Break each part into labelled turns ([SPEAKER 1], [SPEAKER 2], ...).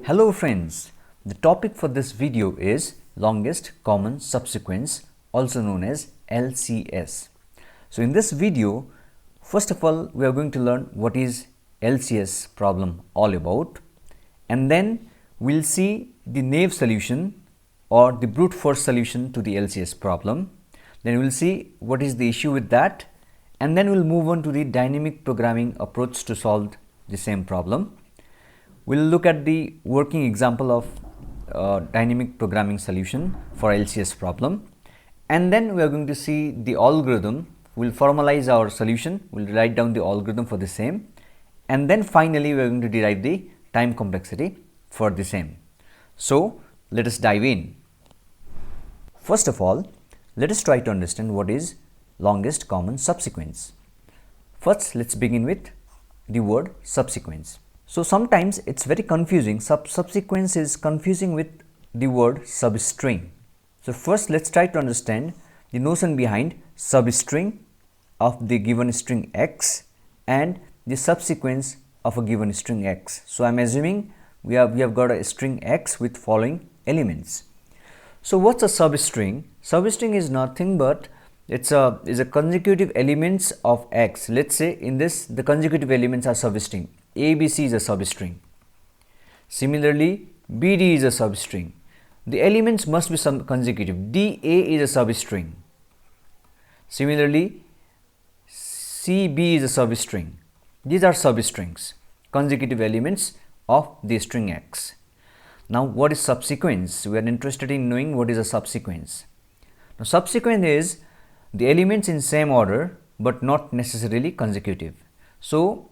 [SPEAKER 1] Hello friends, the topic for this video is longest common subsequence, also known as LCS. So in this video, first of all we are going to learn what is LCS problem all about, and then we'll see the naive solution or the brute force solution to the LCS problem. Then we'll see what is the issue with that, and then we'll move on to the dynamic programming approach to solve the same problem. We'll look at the working example of dynamic programming solution for LCS problem, and then we are going to see the algorithm. We'll formalize our solution, we'll write down the algorithm for the same, and then finally we are going to derive the time complexity for the same. So let us dive in. First of all, let us try to understand what is longest common subsequence. First, let's begin with the word subsequence. So sometimes it's very confusing. Subsequence is confusing with the word substring. So first let's try to understand the notion behind substring of the given string x and the subsequence of a given string x. So I'm assuming we have got a string x with following elements. So what's a substring? Substring is nothing but is a consecutive elements of x. Let's say in this the consecutive elements are substring. ABC is a substring. Similarly, BD is a substring. The elements must be some consecutive. DA is a substring. Similarly, CB is a substring. These are substrings, consecutive elements of the string x. Now, what is subsequence? We are interested in knowing what is a subsequence. Now, subsequence is the elements in same order but not necessarily consecutive. So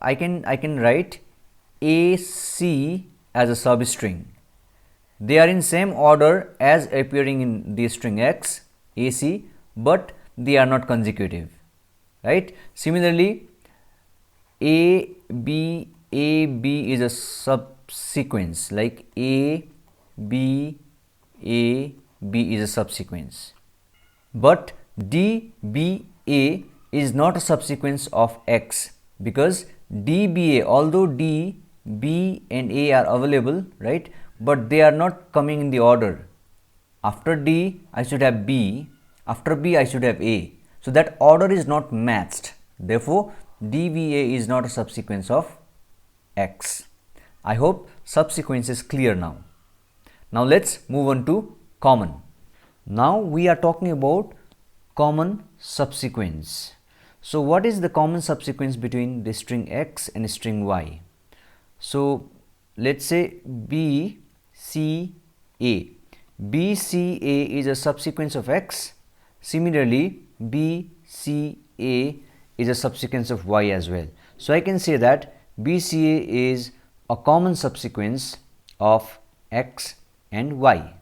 [SPEAKER 1] I can write AC as a substring. They are in same order as appearing in the string x, AC, but they are not consecutive, right? Similarly, AB is a subsequence, like AB is a subsequence, but DBA is not a subsequence of x, because DBA, although D, B and A are available, right, but they are not coming in the order. After D I should have B, after B I should have A. So that order is not matched. Therefore DBA is not a subsequence of x. I hope subsequence is clear now. Now let's move on to common. Now we are talking about common subsequence. So what is the common subsequence between the string x and string y? So let's say BCA. BCA is a subsequence of x. Similarly, BCA is a subsequence of y as well. So I can say that BCA is a common subsequence of x and y.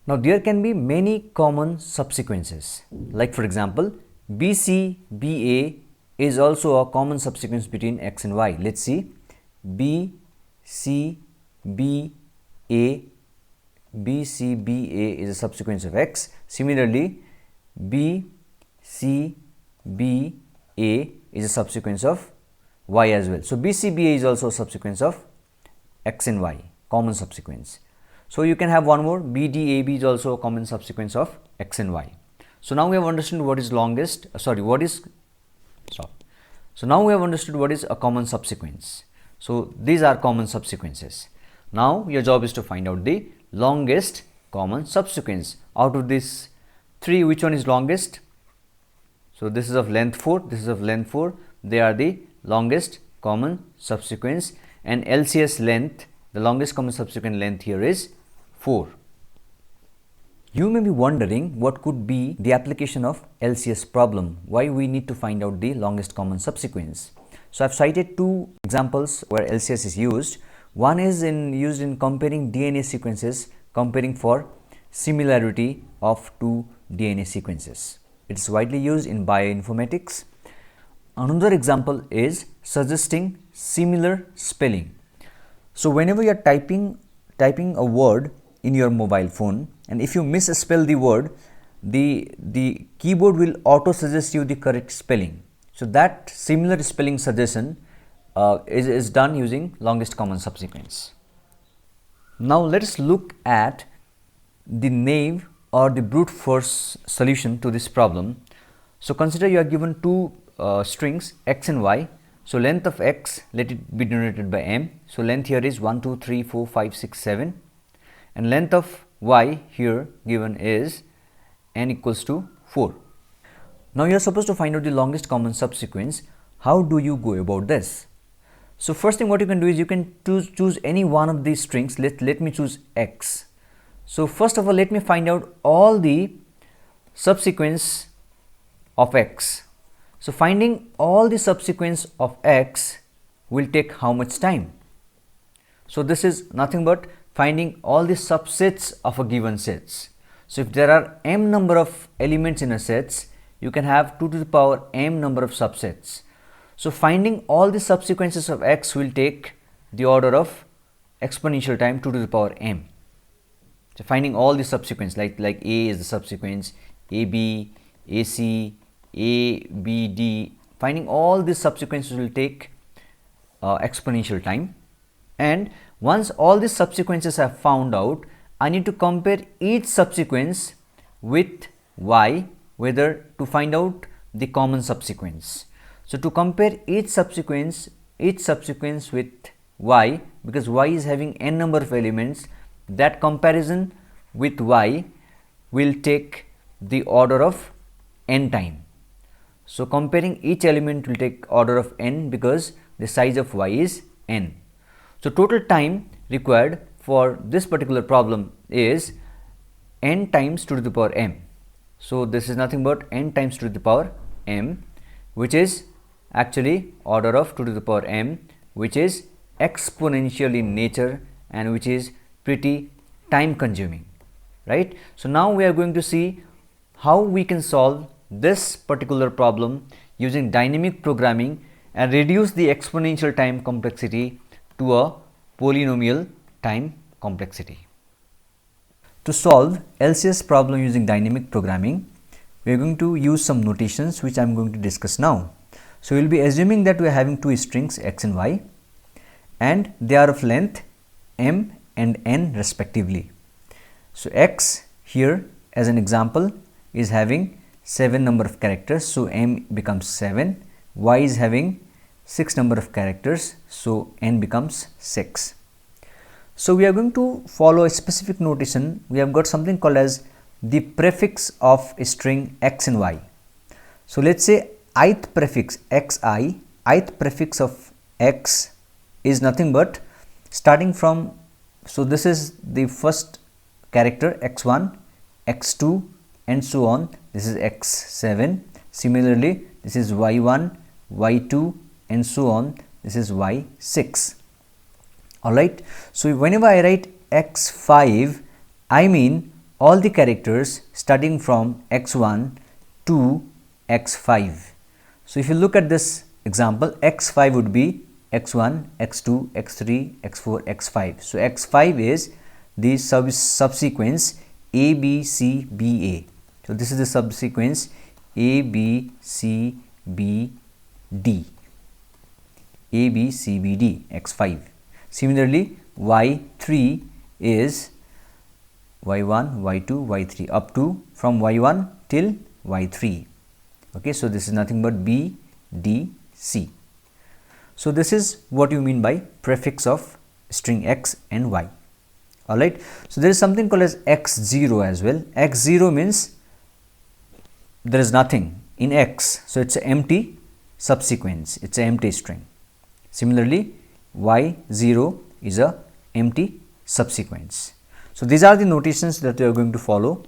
[SPEAKER 1] Now there can be many common subsequences, like for example BCBA is also a common subsequence between x and y. Let's see, BCBA is a subsequence of x. Similarly, BCBA is a subsequence of y as well. So BCBA is also a subsequence of x and y, common subsequence. So you can have one more, BDAB is also a common subsequence of x and y. So now we have understood what is So now we have understood what is a common subsequence. So these are common subsequences. Now your job is to find out the longest common subsequence. Out of these three, which one is longest? So this is of length 4, this is of length 4. They are the longest common subsequence, and LCS length, the longest common subsequent length here is 4. You may be wondering what could be the application of LCS problem, why we need to find out the longest common subsequence. So I have cited two examples where LCS is used. One is used in comparing DNA sequences, comparing for similarity of two DNA sequences. It is widely used in bioinformatics. Another example is suggesting similar spelling. So whenever you are typing a word in your mobile phone, and if you misspell the word, the keyboard will auto suggest you the correct spelling. So that similar spelling suggestion is done using longest common subsequence. Now let us look at the naive or the brute force solution to this problem. So consider you are given two strings x and y. So length of x, let it be denoted by m. So length here is 1, 2, 3, 4, 5, 6, 7, and length of y here given is n equals to 4. Now you are supposed to find out the longest common subsequence. How do you go about this? So first thing what you can do is you can choose any one of these strings. Let me choose x. So first of all, let me find out all the subsequence of x. So finding all the subsequence of x will take how much time? So this is nothing but finding all the subsets of a given sets. So if there are m number of elements in a sets, you can have 2 to the power m number of subsets. So finding all the subsequences of x will take the order of exponential time 2 to the power m. So finding all the subsequence like a is the subsequence, ab, ac, a, b, d, finding all these subsequences will take exponential time. And once all these subsequences are found out, I need to compare each subsequence with y, whether to find out the common subsequence. So to compare each subsequence with y, because y is having n number of elements, that comparison with y will take the order of n time. So comparing each element will take order of n because the size of y is n. So total time required for this particular problem is n times 2 to the power m. So this is nothing but n times 2 to the power m, which is actually order of 2 to the power m, which is exponential in nature and which is pretty time consuming, right? So now we are going to see how we can solve this particular problem using dynamic programming and reduce the exponential time complexity to a polynomial time complexity. To solve LCS problem using dynamic programming, we are going to use some notations which I am going to discuss now. So we will be assuming that we are having two strings x and y, and they are of length m and n respectively. So x here as an example is having 7 number of characters, so m becomes 7. Y is having 6 number of characters, so n becomes 6. So we are going to follow a specific notation. We have got something called as the prefix of a string x and y. So let's say ith prefix xi, ith prefix of x is nothing but starting from, so this is the first character x1, x2 and so on, this is x7. Similarly, this is y1, y2 and so on, this is y6. Alright, so whenever I write x5, I mean all the characters starting from x1 to x5. So if you look at this example, x5 would be x1, x2, x3, x4, x5. So x5 is the subsequence a, b, c, b, a. So this is the subsequence a, b, c, b, d. A, b, c, b, d, x5. Similarly, y3 is y1, y2, y3 up to from y1 till y3. Okay, so this is nothing but b, d, c. So this is what you mean by prefix of string x and y. Alright, so there is something called as x0 as well. X0 means there is nothing in x, so it's an empty subsequence, it's an empty string. Similarly, y0 is a empty subsequence. So these are the notations that we are going to follow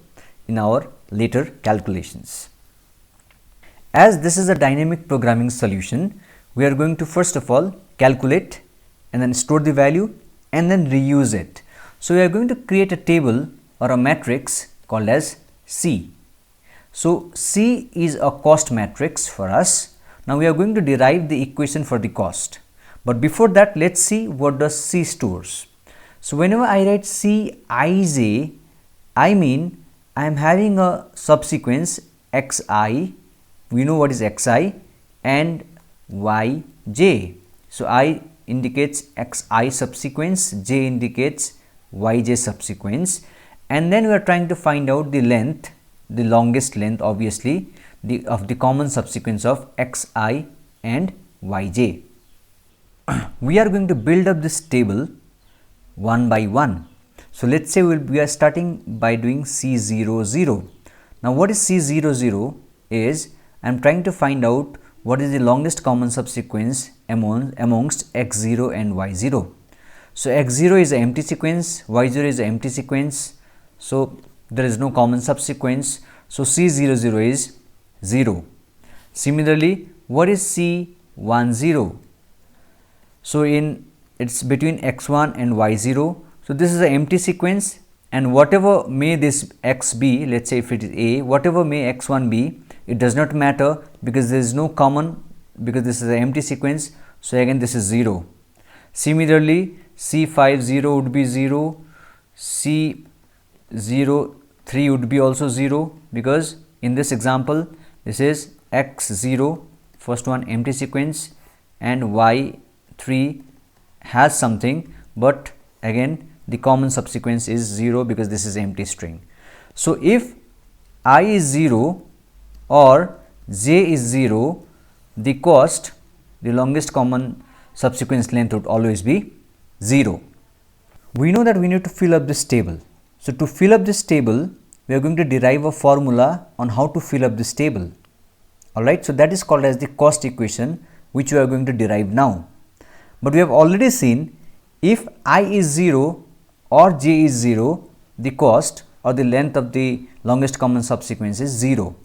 [SPEAKER 1] in our later calculations. As this is a dynamic programming solution, we are going to first of all calculate and then store the value and then reuse it. So we are going to create a table or a matrix called as C. So C is a cost matrix for us. Now we are going to derive the equation for the cost. But before that, let's see what does C stores. So whenever I write Cij, I mean I am having a subsequence xi, we know what is xi, and yj. So I indicates xi subsequence, j indicates yj subsequence, and then we are trying to find out the length, the longest length obviously, of the common subsequence of xi and yj. We are going to build up this table one by one. So let's say we are starting by doing C00. Now what is C00 is, I am trying to find out what is the longest common subsequence amongst x0 and y0. So x0 is an empty sequence, y0 is an empty sequence, so there is no common subsequence. So C00 is 0. Similarly, what is C10? So it's between x1 and y0. So this is an empty sequence, and whatever may this x be, let's say if it is a, whatever may x1 be, it does not matter because there is no common, because this is an empty sequence. So again this is 0. Similarly, C50 would be 0, C03 would be also 0, because in this example this is x0, first one empty sequence, and y3 has something, but again the common subsequence is 0 because this is empty string. So if I is 0 or j is 0, the cost, the longest common subsequence length would always be 0. We know that we need to fill up this table. So to fill up this table, we are going to derive a formula on how to fill up this table. Alright, so that is called as the cost equation, which we are going to derive now. But we have already seen, if I is 0 or j is 0, the cost or the length of the longest common subsequence is 0.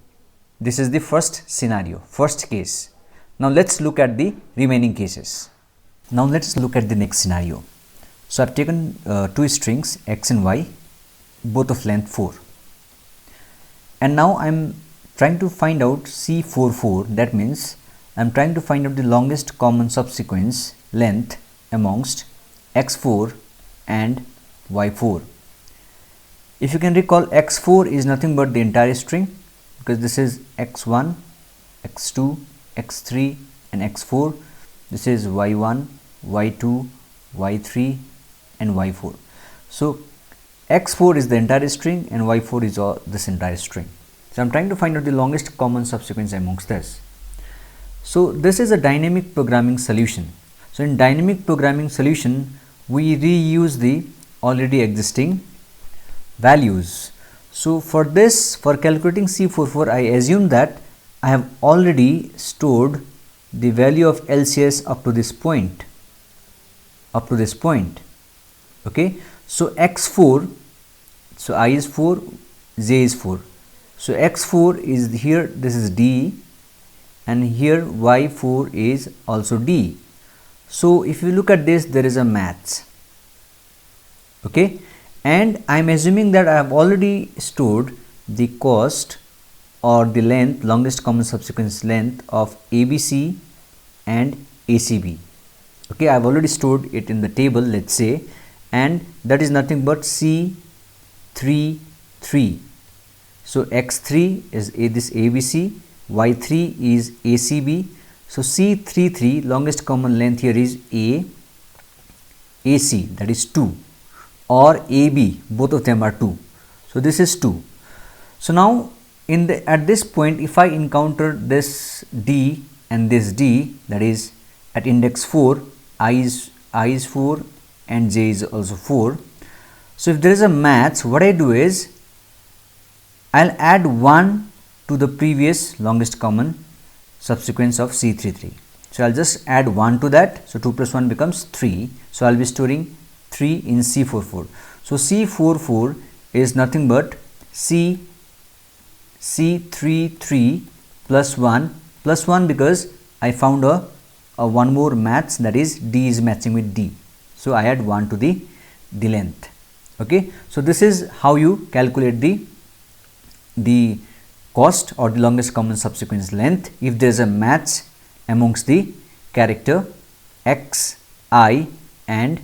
[SPEAKER 1] This is the first scenario, first case. Now let's look at the remaining cases. Now let's look at the next scenario. So I've taken two strings x and y, both of length 4, and now I'm trying to find out C44. That means I'm trying to find out the longest common subsequence length amongst x4 and y4. If you can recall, x4 is nothing but the entire string, because this is x1, x2, x3 and x4. This is y1, y2, y3 and y4. So x4 is the entire string and y4 is this entire string. So I'm trying to find out the longest common subsequence amongst this. So this is a dynamic programming solution. So in dynamic programming solution, we reuse the already existing values. So for this, for calculating C44, I assume that I have already stored the value of LCS up to this point. Okay, so x4, so I is 4, j is 4. So x4 is here, this is d, and here y4 is also d. So if you look at this, there is a match. Okay, and I am assuming that I have already stored the cost or the length, longest common subsequence length of ABC and ACB. Okay, I have already stored it in the table, let's say, and that is nothing but C33. So x3 is this ABC, y3 is ACB. So C33, longest common length here is AC, that is 2, or AB, both of them are 2. So this is 2. So now at this point, if I encounter this D and this D, that is at index 4, I is 4 and J is also 4. So if there is a match, what I do is I'll add 1 to the previous longest common subsequence of C33. So I'll just add 1 to that. So 2 plus 1 becomes 3. So I'll be storing 3 in C44. So C44 is nothing but C33 plus 1 because I found a one more match, that is D is matching with D. So I add 1 to the length. Okay, so this is how you calculate the cost or the longest common subsequence length if there is a match amongst the character x, I and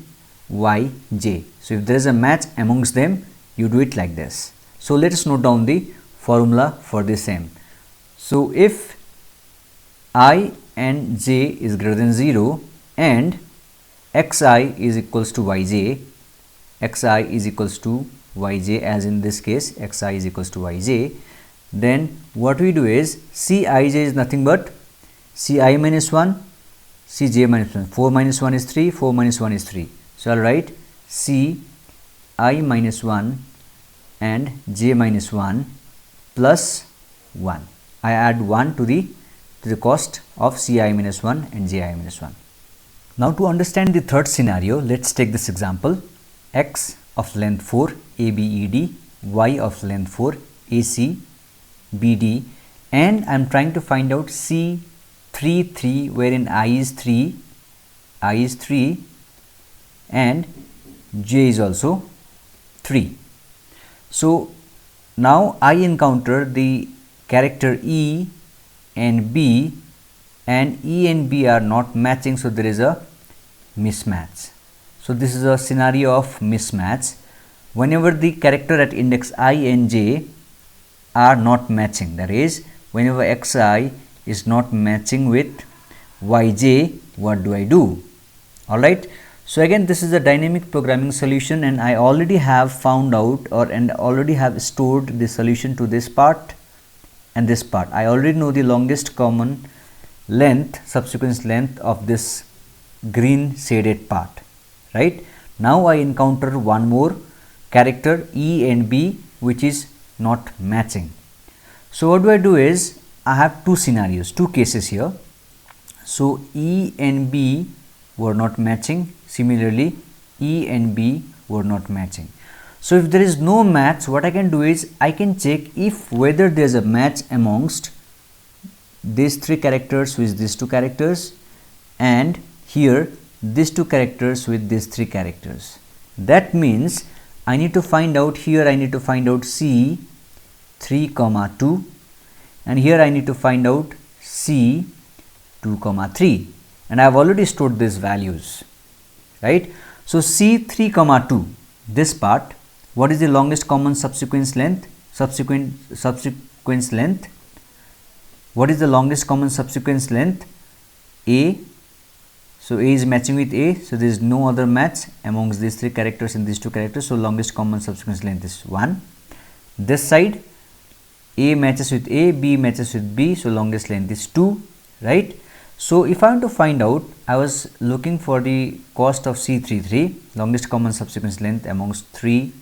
[SPEAKER 1] y, j. So if there is a match amongst them, you do it like this. So let us note down the formula for the same. So if I and j is greater than 0 and xi is equals to yj, xi is equals to yj, as in this case xi is equals to yj, then what we do is Cij is nothing but Ci minus 1, Cj minus 1. 4 minus 1 is 3, 4 minus 1 is 3. So I will write Ci minus 1 and j minus 1 plus 1. I add 1 to the cost of Ci minus 1 and ji minus 1. Now to understand the third scenario, let's take this example. X of length 4 ABED, Y of length 4 AC BD, and I am trying to find out C3 wherein I is 3 and J is also 3. So now I encounter the character E and B, and E and B are not matching, so there is a mismatch. So this is a scenario of mismatch. Whenever the character at index I and j are not matching, that is whenever xi is not matching with yj, what do I do? Alright, so again this is a dynamic programming solution, and I already have found out and already have stored the solution to this part and this part. I already know the longest common length, subsequence length of this green shaded part, right? Now I encounter one more character E and B which is not matching. So what do I do is, I have two scenarios, two cases here. So E and B were not matching, similarly E and B were not matching. So if there is no match, what I can do is I can check if whether there is a match amongst these three characters with these two characters, and here these two characters with these three characters. That means I need to find out, here I need to find out C 3, 2, and here I need to find out C 2, 3, and I have already stored these values, right? So C 3, 2, this part, what is the longest common subsequence length? Subsequence length. What is the longest common subsequence length? A. So A is matching with A, so there is no other match amongst these three characters and these two characters, so longest common subsequence length is 1. This side A matches with A, B matches with B, so longest length is 2, right? So if I want to find out, I was looking for the cost of C33, longest common subsequence length amongst 3,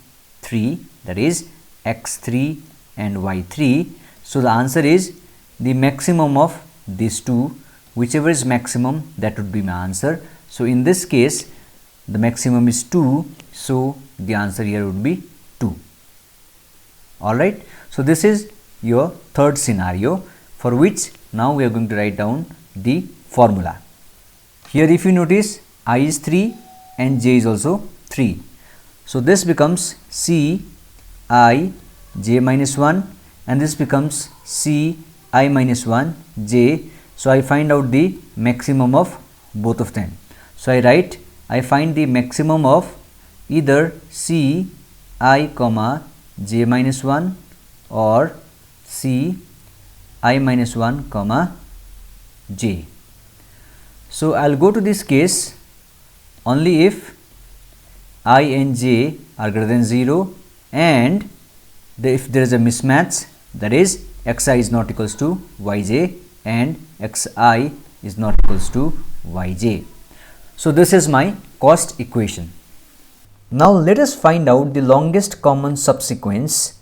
[SPEAKER 1] that is x3 and y3. So the answer is the maximum of these two. Whichever is maximum, that would be my answer. So in this case the maximum is 2, so the answer here would be 2. Alright, so this is your third scenario, for which now we are going to write down the formula. Here if you notice, I is 3 and j is also 3. So this becomes C I j minus 1, and this becomes C I minus 1 j. So I find out the maximum of both of them. So I find the maximum of either C I comma j minus 1 or C I minus 1 comma j. So I will go to this case only if I and j are greater than 0, and if there is a mismatch, that is xi is not equals to yj and xi is not equals to yj. So this is my cost equation. Now let us find out the longest common subsequence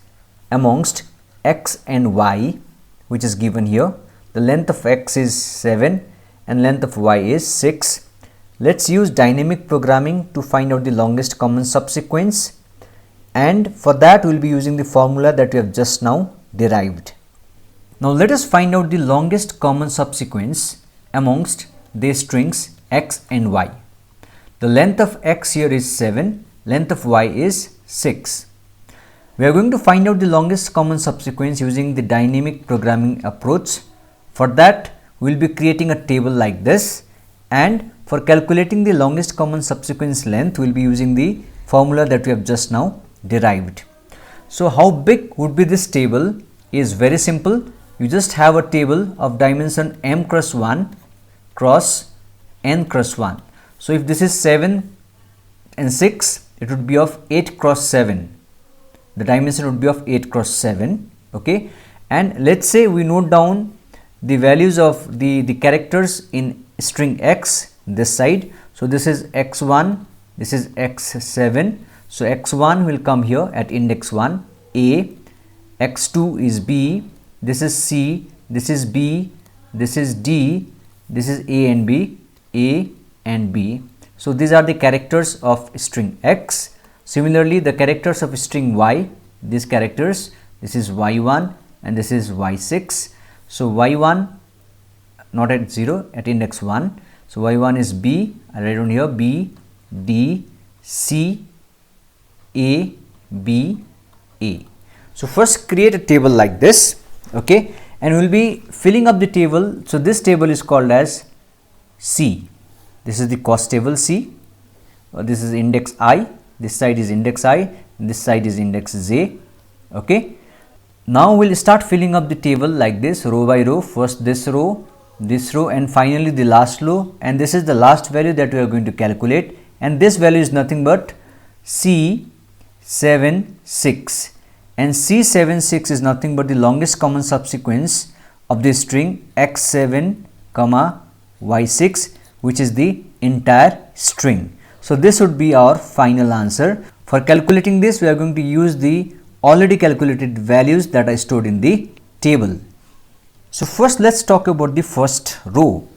[SPEAKER 1] amongst x and y, which is given here. The length of x is 7 and length of y is 6. Let's use dynamic programming to find out the longest common subsequence, and for that we will be using the formula that we have just now derived. Now let us find out the longest common subsequence amongst these strings x and y. The length of x here is 7, length of y is 6. We are going to find out the longest common subsequence using the dynamic programming approach. For that we will be creating a table like this, and for calculating the longest common subsequence length we will be using the formula that we have just now derived. So how big would be this table is very simple. You just have a table of dimension m cross 1 cross n cross 1. So if this is 7 and 6, it would be of 8 cross 7. The dimension would be of 8 cross 7. Okay, and let's say we note down the values of the characters in string x this side. So this is x1, this is x7. So x1 will come here at index 1, A, x2 is B, this is C, this is B, this is D, this is A and B, A and B. So these are the characters of string x. Similarly, the characters of string y, these characters, this is y1 and this is y6. So y1 not at 0, at index 1. So y1 is B, I write on here B, D, C, A, B, A. So first create a table like this, okay, and we will be filling up the table. So this table is called as C. This is the cost table C. This is index I. This side is index I. This side is index J. Okay. Now we'll start filling up the table like this, row by row. First this row, and finally the last row. And this is the last value that we are going to calculate. And this value is nothing but C76. And C76 is nothing but the longest common subsequence of the string x7, y6, which is the entire string. So this would be our final answer. For calculating this, we are going to use the already calculated values that are stored in the table. So first let's talk about the first row.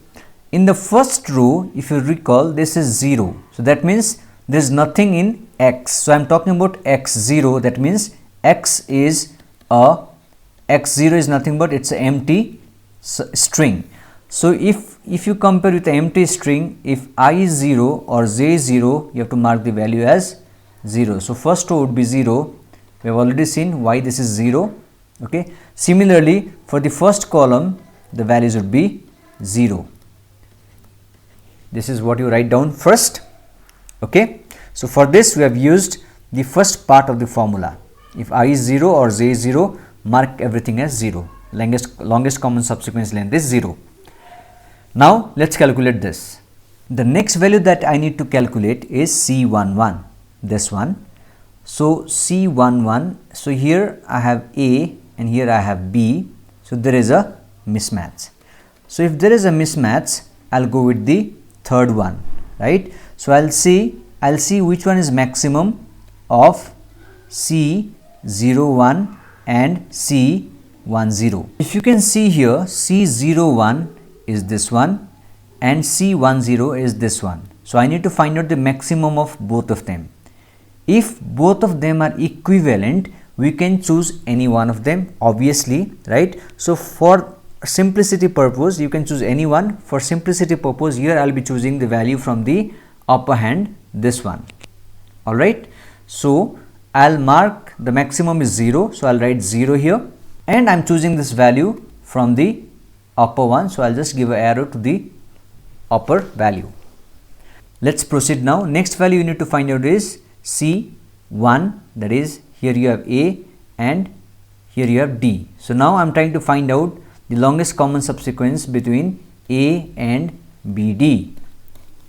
[SPEAKER 1] In the first row, if you recall, this is 0. So that means there is nothing in x. So I am talking about x0. That means x is x0 is nothing but it's an empty string. So if you compare with the empty string, if I is 0 or j is 0, you have to mark the value as 0. So first row would be 0. We have already seen why this is 0. Okay. Similarly, for the first column, the values would be 0. This is what you write down first. Okay. So for this, we have used the first part of the formula. If I is 0 or j is 0, mark everything as 0. Longest common subsequence length is 0. Now let's calculate this. The next value that I need to calculate is C11, this one. So C11, so here I have A and here I have B. So there is a mismatch. So if there is a mismatch, I'll go with the third one, right? So I'll see which one is maximum of C01 and C10. If you can see here, C01 is this one and C10 is this one. So I need to find out the maximum of both of them. If both of them are equivalent, we can choose any one of them, obviously, right? So for simplicity purpose, you can choose any one. For simplicity purpose, here I'll be choosing the value from the upper hand, this one. All right. So I'll mark the maximum is 0. So I'll write 0 here, and I'm choosing this value from the upper one. So I'll just give an arrow to the upper value. Let's proceed now. Next value you need to find out is C1, that is here you have A and here you have D. So now I'm trying to find out the longest common subsequence between A and BD.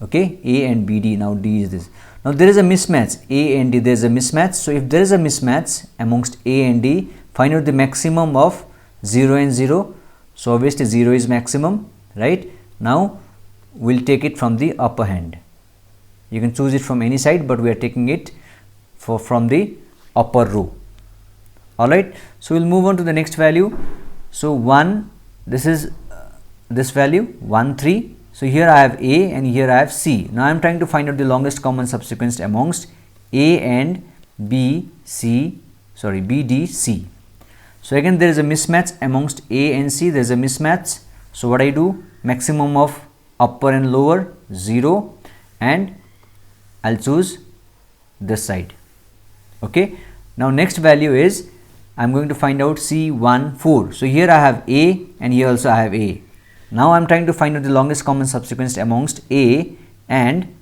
[SPEAKER 1] Okay, A and BD. Now D is this. Now there is a mismatch, A and D, there is a mismatch. So if there is a mismatch amongst A and D, find out the maximum of 0 and 0. So obviously 0 is maximum, right? Now we'll take it from the upper hand. You can choose it from any side, but we are taking it from the upper row. All right. So we'll move on to the next value. So 1, this is this value 1, 3. So here I have A and here I have C. Now I am trying to find out the longest common subsequence amongst A and B, C, sorry, B, D, C. So again there is a mismatch amongst A and C. There is a mismatch. So what I do, maximum of upper and lower 0, and I'll choose this side. Okay. Now next value is I'm going to find out C14. So here I have A and here also I have A. Now I'm trying to find out the longest common subsequence amongst A and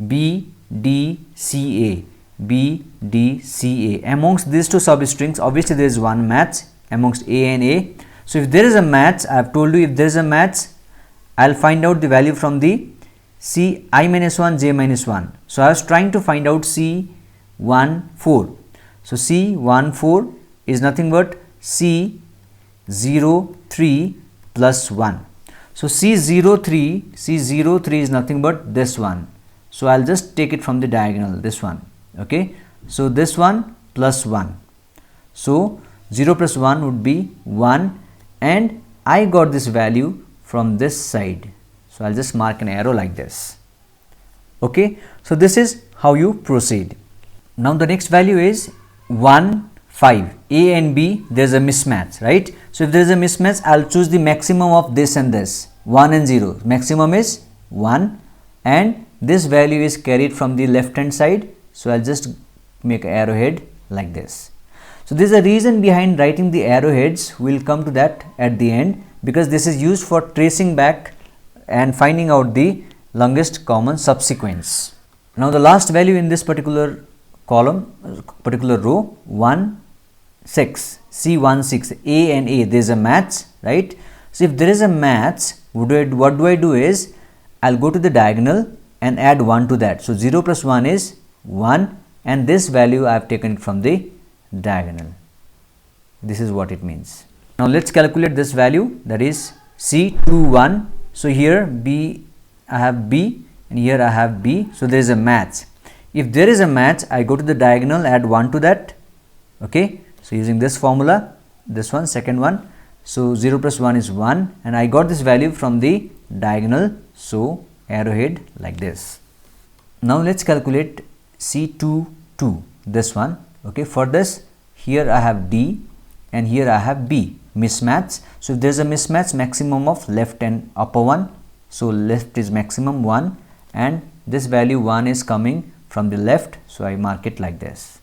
[SPEAKER 1] B, D, C, A. B, D, C, A. Amongst these two substrings, obviously there is one match amongst A and A. So if there is a match, I have told you if there is a match, I'll find out the value from the C I minus 1, J minus 1. So I was trying to find out C 4. So C14 is nothing but C03 plus 1. So C03 is nothing but this one. So I'll just take it from the diagonal, this one. Okay, so this one plus 1. So 0 plus 1 would be 1, and I got this value from this side. So I'll just mark an arrow like this. Okay, so this is how you proceed. Now the next value is 1, 5. A and B, there's a mismatch, right? So if there's a mismatch, I'll choose the maximum of this and this, 1 and 0. Maximum is 1, and this value is carried from the left hand side. So I'll just make an arrowhead like this. So there's a reason behind writing the arrowheads. We'll come to that at the end, because this is used for tracing back and finding out the longest common subsequence. Now the last value in this particular column, particular row, 1, 6, C16, A and A, there is a match, right? So if there is a match, what do I do is, I'll go to the diagonal and add 1 to that. So 0 plus 1 is 1, and this value I have taken it from the diagonal. This is what it means. Now let's calculate this value, that is C21. So here B, I have B, and here I have B. So there is a match. If there is a match, I go to the diagonal, add 1 to that. Okay, so using this formula, this one, second one. So 0 plus 1 is 1, and I got this value from the diagonal. So arrowhead like this. Now let's calculate C22, this one. Okay, for this, here I have D and here I have B, mismatch. So if there is a mismatch, maximum of left and upper one. So left is maximum 1, and this value 1 is coming from the left. So I mark it like this.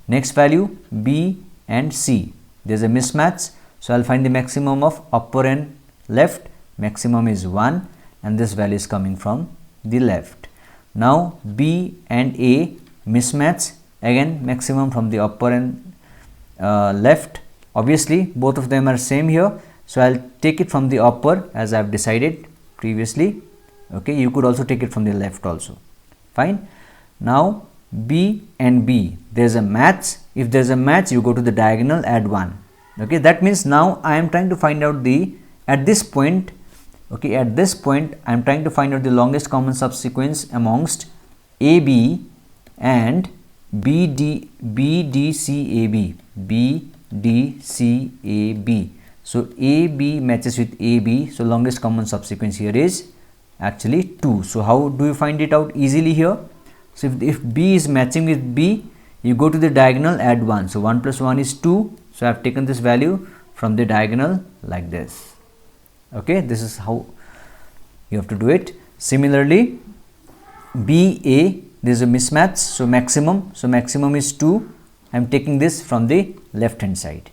[SPEAKER 1] Next value, B and C, there is a mismatch. So I'll find the maximum of upper and left. Maximum is 1, and this value is coming from the left. Now B and A, mismatch, again maximum from the upper and left. Obviously both of them are same here, so I'll take it from the upper as I have decided previously. Okay, you could also take it from the left also, fine. Now B and B, there is a match. If there is a match, you go to the diagonal, add 1. Okay, that means now I am trying to find out the, at this point, okay, at this point I am trying to find out the longest common subsequence amongst AB and BDCAB. So AB matches with AB, so longest common subsequence here is actually 2. So how do you find it out easily here? So if B is matching with B, you go to the diagonal, add 1. So 1 plus 1 is 2. So I have taken this value from the diagonal like this. Okay, this is how you have to do it. Similarly, BA, there is a mismatch, so maximum is 2. I am taking this from the left hand side.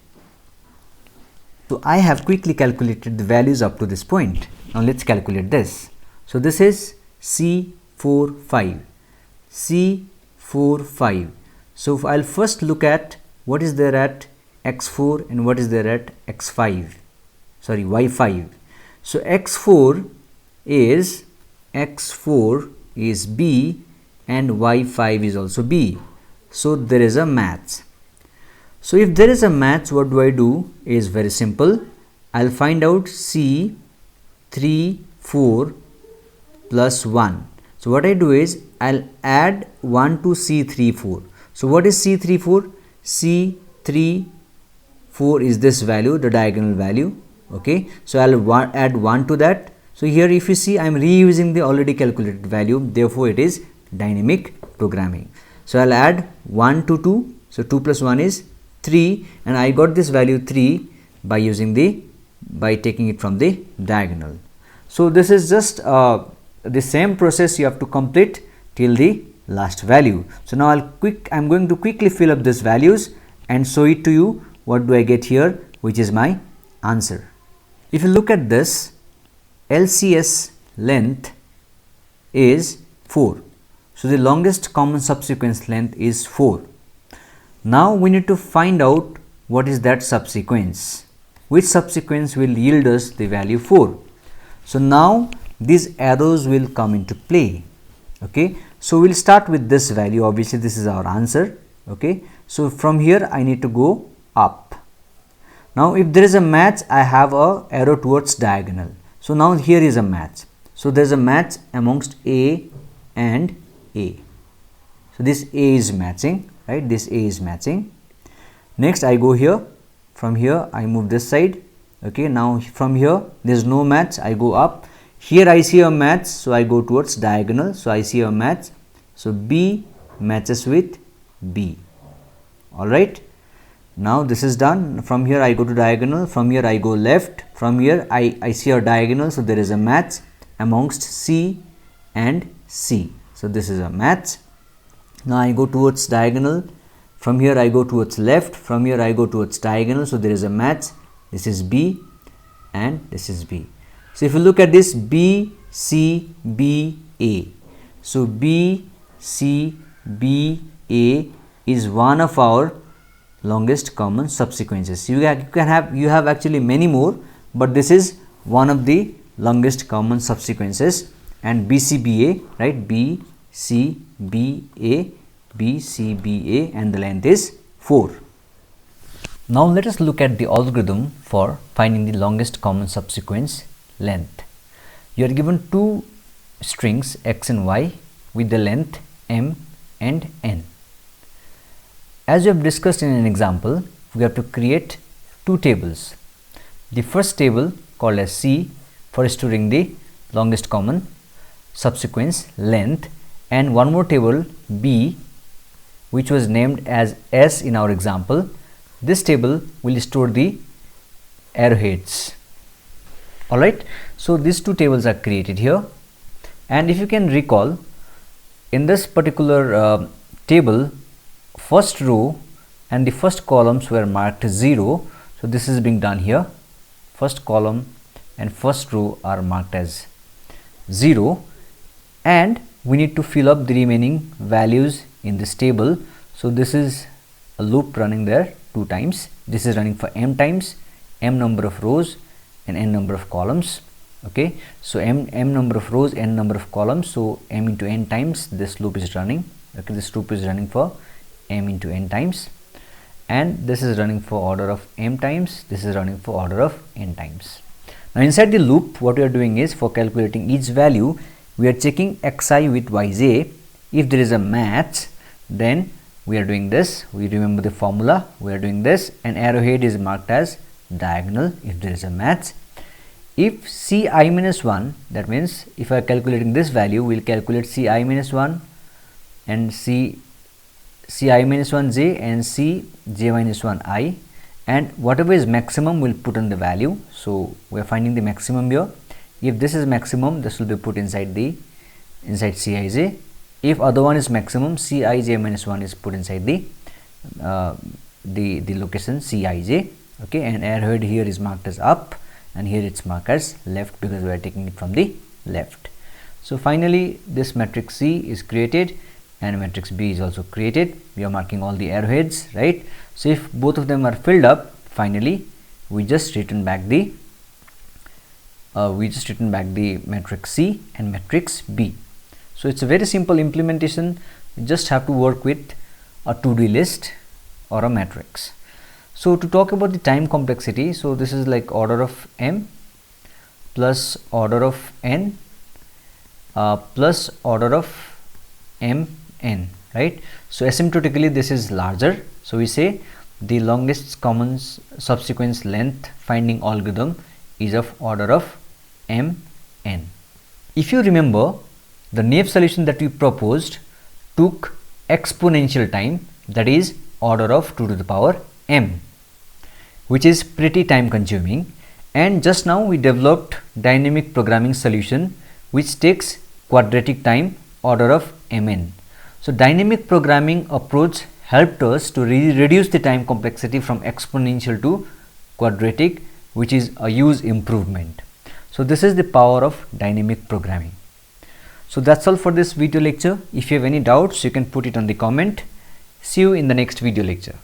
[SPEAKER 1] So I have quickly calculated the values up to this point. Now let's calculate this. So this is C45. So I'll first look at what is there at x4 and what is there at y5. So x4 is B and y5 is also B. So there is a match. So if there is a match, what do I do is very simple. I'll find out C34 plus 1. So what I do is I'll add 1 to C34. So what is C34? C34 is this value, the diagonal value. Okay, so I'll add 1 to that. So here if you see, I am reusing the already calculated value, therefore it is dynamic programming. So I'll add 1 to 2. So 2 plus 1 is 3, and I got this value 3 by taking it from the diagonal. So this is just the same process you have to complete till the last value. So now I'm going to quickly fill up these values and show it to you. What do I get here, which is my answer. If you look at this, LCS length is 4. So the longest common subsequence length is 4. Now we need to find out what is that subsequence. Which subsequence will yield us the value 4. So now these arrows will come into play. Okay, So we'll start with this value. Obviously this is our answer. Okay, so from here I need to go up. Now if there is a match, I have a arrow towards diagonal. So now here is a match. So there is a match amongst A and A. So this A is matching, right? This A is matching. Next I go here. From here I move this side. Okay, now from here there is no match, I go up. Here I see a match, so I go towards diagonal. So I see a match. So B matches with B. Alright. Now this is done. From here I go to diagonal. From here I go left. From here I see a diagonal. So there is a match amongst C and C. So this is a match. Now I go towards diagonal. From here I go towards left. From here I go towards diagonal. So there is a match. This is B and this is B. So if you look at this, B, C, B, A. So B, C, B, A is one of our longest common subsequences. You have actually many more, but this is one of the longest common subsequences. And BCBA, right? B, C, B, A, B, C, B, A, and the length is 4. Now let us look at the algorithm for finding the longest common subsequence length. You are given two strings x and y with the length m and n. As we have discussed in an example, we have to create two tables. The first table called as C for storing the longest common subsequence length, and one more table B which was named as S in our example. This table will store the arrowheads. Alright, so these two tables are created here, and if you can recall, in this particular table, first row and the first columns were marked 0. So this is being done here. First column and first row are marked as 0, and we need to fill up the remaining values in this table. So this is a loop running there 2 times. This is running for m times, m number of rows and n number of columns. Okay, so m number of rows, n number of columns, so m into n times this loop is running. Okay, this loop is running for m into n times, and this is running for order of m times, this is running for order of n times. Now inside the loop, what we are doing is, for calculating each value, we are checking xi with yj. If there is a match, then we are doing this. We remember the formula. We are doing this, and arrowhead is marked as diagonal if there is a match. If ci minus 1, that means if I are calculating this value, we will calculate ci minus 1 and ci minus 1j and cj minus 1I, and whatever is maximum we will put on the value. So we are finding the maximum here. If this is maximum, this will be put inside cij. If other one is maximum, cij minus 1 is put inside the location cij. Okay, and arrowhead here is marked as up, and here it's marked as left because we are taking it from the left. So finally this matrix C is created and matrix B is also created. We are marking all the arrowheads, right? So if both of them are filled up, finally we just return back the matrix C and matrix B. So it's a very simple implementation. You just have to work with a to-do list or a matrix. So to talk about the time complexity, so this is like order of m plus order of n plus order of mn, right? So asymptotically this is larger. So we say the longest common subsequence length finding algorithm is of order of mn. If you remember, the naive solution that we proposed took exponential time, that is order of 2 to the power m, which is pretty time consuming. And just now we developed dynamic programming solution which takes quadratic time, order of mn. So dynamic programming approach helped us to reduce the time complexity from exponential to quadratic, which is a huge improvement. So this is the power of dynamic programming. So that's all for this video lecture. If you have any doubts, you can put it on the comment. See you in the next video lecture.